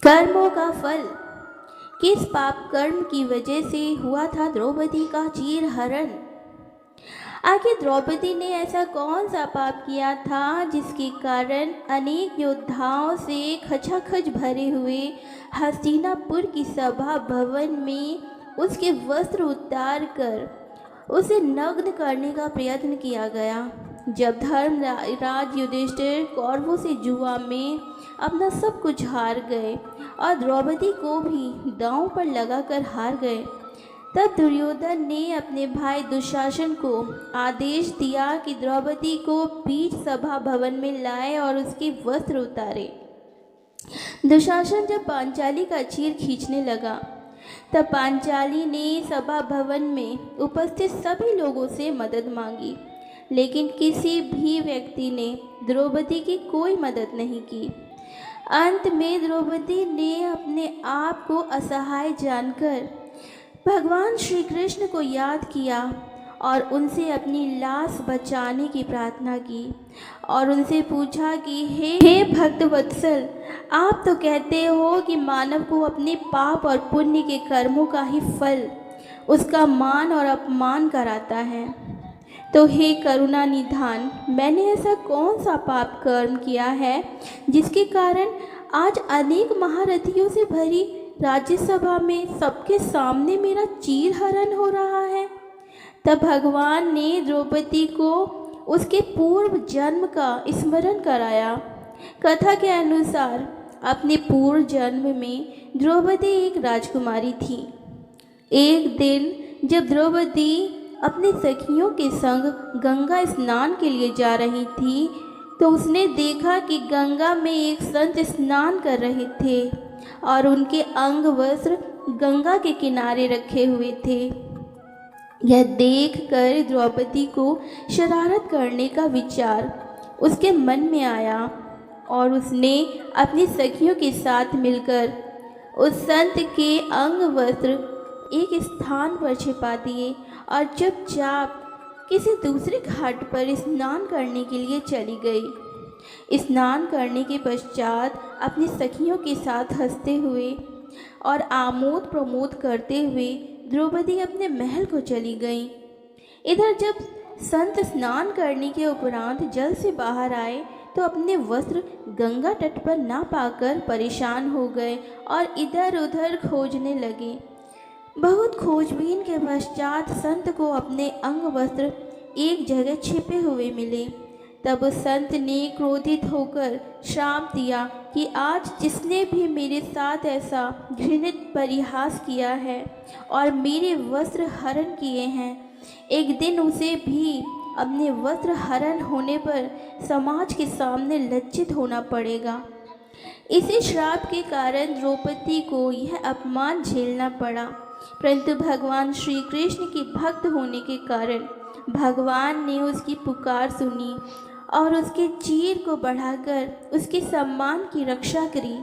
कर्मों का फल। किस पाप कर्म की वजह से हुआ था द्रौपदी का चीर हरण? आखिर द्रौपदी ने ऐसा कौन सा पाप किया था जिसके कारण अनेक योद्धाओं से खचाखच भरे हुए हस्तिनापुर की सभा भवन में उसके वस्त्र उतार कर उसे नग्न करने का प्रयत्न किया गया? जब धर्मराज युधिष्ठिर कौरवों से जुआ में अपना सब कुछ हार गए और द्रौपदी को भी दांव पर लगाकर हार गए, तब दुर्योधन ने अपने भाई दुशासन को आदेश दिया कि द्रौपदी को बीच सभा भवन में लाए और उसके वस्त्र उतारे। दुशासन जब पांचाली का चीर खींचने लगा, तब पांचाली ने सभा भवन में उपस्थित सभी लोगों से मदद मांगी, लेकिन किसी भी व्यक्ति ने द्रौपदी की कोई मदद नहीं की। अंत में द्रौपदी ने अपने आप को असहाय जानकर भगवान श्री कृष्ण को याद किया और उनसे अपनी लाश बचाने की प्रार्थना की और उनसे पूछा कि हे भक्त वत्सल, आप तो कहते हो कि मानव को अपने पाप और पुण्य के कर्मों का ही फल उसका मान और अपमान कराता है, तो हे करुणा निधान, मैंने ऐसा कौन सा पाप कर्म किया है जिसके कारण आज अनेक महारथियों से भरी राज्यसभा में सबके सामने मेरा चीर हरण हो रहा है? तब भगवान ने द्रौपदी को उसके पूर्व जन्म का स्मरण कराया। कथा के अनुसार अपने पूर्व जन्म में द्रौपदी एक राजकुमारी थी। एक दिन जब द्रौपदी अपने सखियों के संग गंगा स्नान के लिए जा रही थी, तो उसने देखा कि गंगा में एक संत स्नान कर रहे थे और उनके अंग वस्त्र गंगा के किनारे रखे हुए थे। यह देखकर द्रौपदी को शरारत करने का विचार उसके मन में आया और उसने अपनी सखियों के साथ मिलकर उस संत के अंग वस्त्र एक स्थान पर छिपा दिए और चुपचाप किसी दूसरे घाट पर स्नान करने के लिए चली गई। स्नान करने के पश्चात अपनी सखियों के साथ हंसते हुए और आमोद प्रमोद करते हुए द्रौपदी अपने महल को चली गई। इधर जब संत स्नान करने के उपरांत जल से बाहर आए तो अपने वस्त्र गंगा तट पर ना पाकर परेशान हो गए और इधर उधर खोजने लगे। बहुत खोजबीन के पश्चात संत को अपने अंग वस्त्र एक जगह छिपे हुए मिले। तब उस संत ने क्रोधित होकर श्राप दिया कि आज जिसने भी मेरे साथ ऐसा घृणित परिहास किया है और मेरे वस्त्र हरण किए हैं, एक दिन उसे भी अपने वस्त्र हरण होने पर समाज के सामने लज्जित होना पड़ेगा। इसी श्राप के कारण द्रौपदी को यह अपमान झेलना पड़ा, परंतु भगवान श्री कृष्ण के भक्त होने के कारण भगवान ने उसकी पुकार सुनी और उसके चीर को बढ़ाकर उसके सम्मान की रक्षा करी।